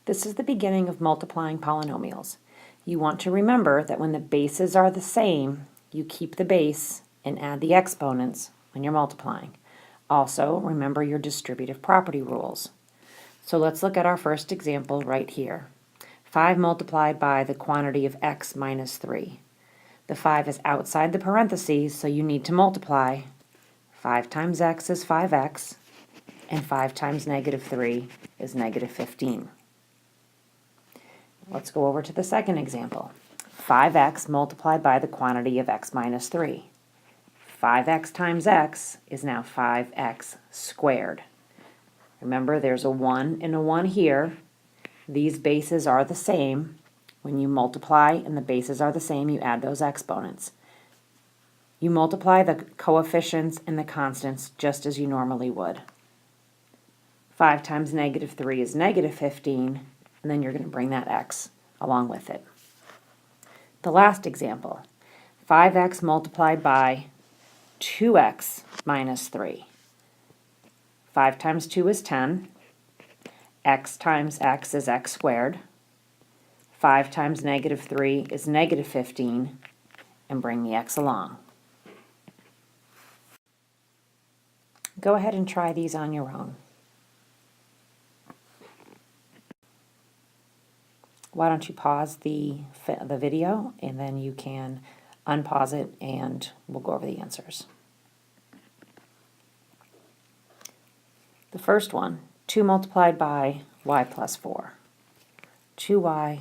This is the beginning of multiplying polynomials. You want to remember that when the bases are the same, you keep the base and add the exponents when you're multiplying. Also, remember your distributive property rules. So let's look at our first example right here. 5 multiplied by the quantity of x minus 3. The 5 is outside the parentheses, so you need to multiply. 5 times x is 5x, and 5 times negative 3 is negative 15. Let's go over to the second example. 5x multiplied by the quantity of x minus 3. 5x times x is now 5x squared. Remember, there's a 1 and a 1 here. These bases are the same. When you multiply and the bases are the same, you add those exponents. You multiply the coefficients and the constants just as you normally would. 5 times negative 3 is negative 15, and then you're going to bring that x along with it. The last example, 5x multiplied by 2x minus 3. 5 times 2 is 10. X times x is x squared. 5 times negative 3 is negative 15, and bring the x along. Go ahead and try these on your own. Why don't you pause the video, and then you can unpause it and we'll go over the answers. The first one, 2 multiplied by y plus 4. 2y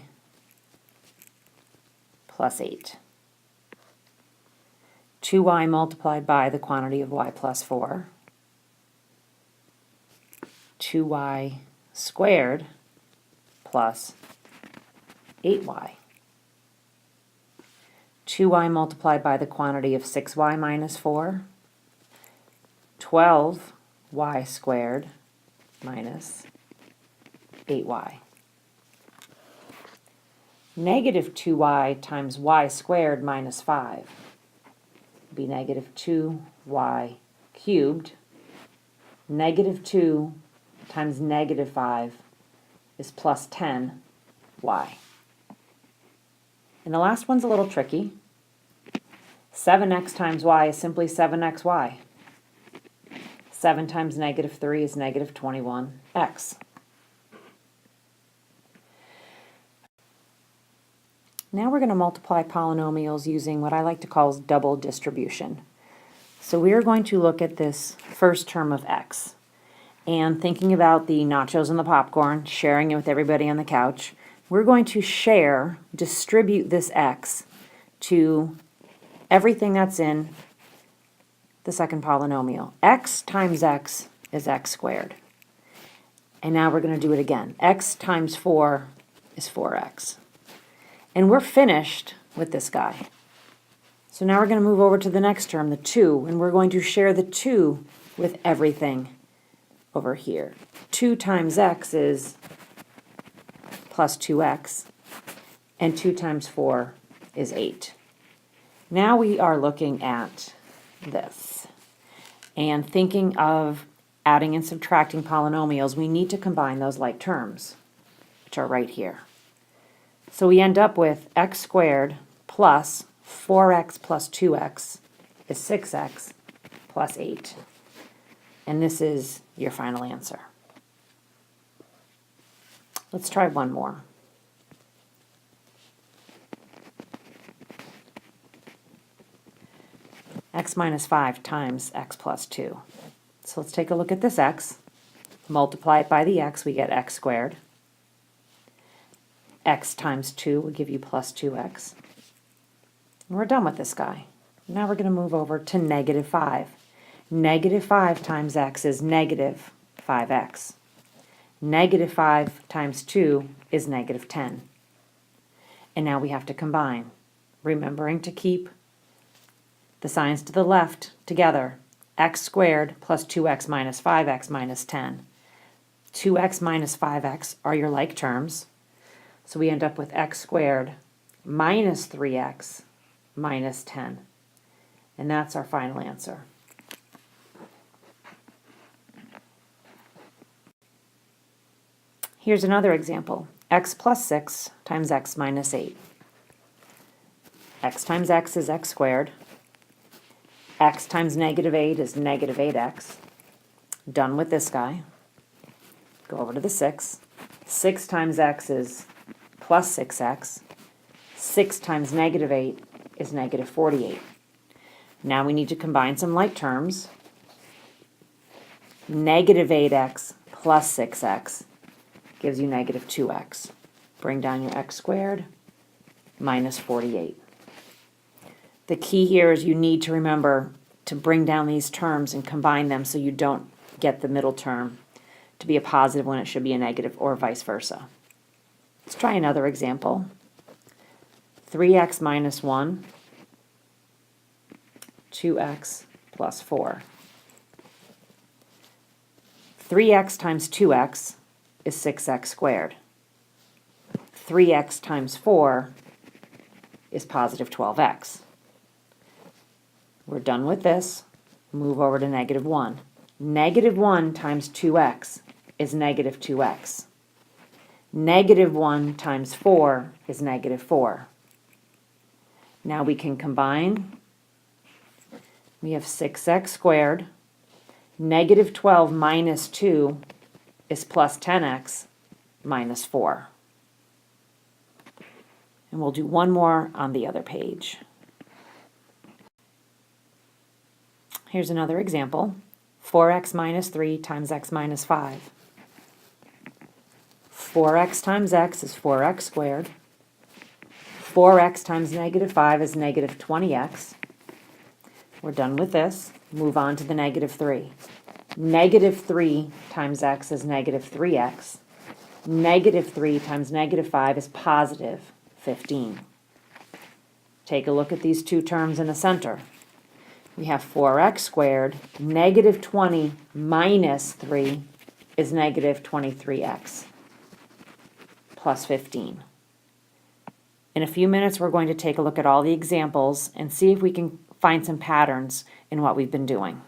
plus 8. 2y multiplied by the quantity of y plus 4. 2y squared plus 8y. 2y multiplied by the quantity of 6y minus 4. 12y squared minus 8y. Negative 2y times y squared minus 5 would be negative 2y cubed. Negative 2 times negative 5 is plus 10y. And the last one's a little tricky. 7x times y is simply 7xy. 7 times negative 3 is negative 21x. Now we're going to multiply polynomials using what I like to call double distribution. So we are going to look at this first term of x. And thinking about the nachos and the popcorn, sharing it with everybody on the couch, we're going to distribute this x to everything that's in the second polynomial. X times x is x squared. And now we're going to do it again. X times 4 is 4x. And we're finished with this guy. So now we're going to move over to the next term, the 2, and we're going to share the 2 with everything over here. 2 times x is plus 2x, and 2 times 4 is 8. Now we are looking at this. And thinking of adding and subtracting polynomials, we need to combine those like terms, which are right here. So we end up with x squared plus 4x plus 2x is 6x plus 8. And this is your final answer. Let's try one more. X minus 5 times x plus 2. So let's take a look at this x. Multiply it by the x, we get x squared. X times 2 will give you plus 2x. And we're done with this guy. Now we're going to move over to negative 5. Negative 5 times x is negative 5x. Negative 5 times 2 is negative 10. And now we have to combine, remembering to keep the signs to the left together. X squared plus 2x minus 5x minus 10. 2x minus 5x are your like terms. So we end up with x squared minus 3x minus 10. And that's our final answer. Here's another example. X plus 6 times x minus 8. X times x is x squared. X times negative 8 is negative 8x. Done with this guy. Go over to the 6. 6 times x is plus 6x. 6 times negative 8 is negative 48. Now we need to combine some like terms. Negative 8x plus 6x gives you negative 2x. Bring down your x squared minus 48. The key here is you need to remember to bring down these terms and combine them so you don't get the middle term to be a positive when it should be a negative, or vice versa. Let's try another example. 3x minus 1, 2x plus 4. 3x times 2x is 6x squared. 3x times 4 is positive 12x. We're done with this. Move over to negative 1. Negative 1 times 2x is negative 2x. Negative 1 times 4 is negative 4. Now we can combine. We have 6x squared. Negative 12 minus 2 is plus 10x minus 4. And we'll do one more on the other page. Here's another example. 4x minus 3 times x minus 5. 4x times x is 4x squared. 4x times negative 5 is negative 20x. We're done with this. Move on to the negative 3. Negative 3 times x is negative 3x. Negative 3 times negative 5 is positive 15. Take a look at these two terms in the center. We have 4x squared. Negative 20 minus 3 is negative 23x plus 15. In a few minutes, we're going to take a look at all the examples and see if we can find some patterns in what we've been doing.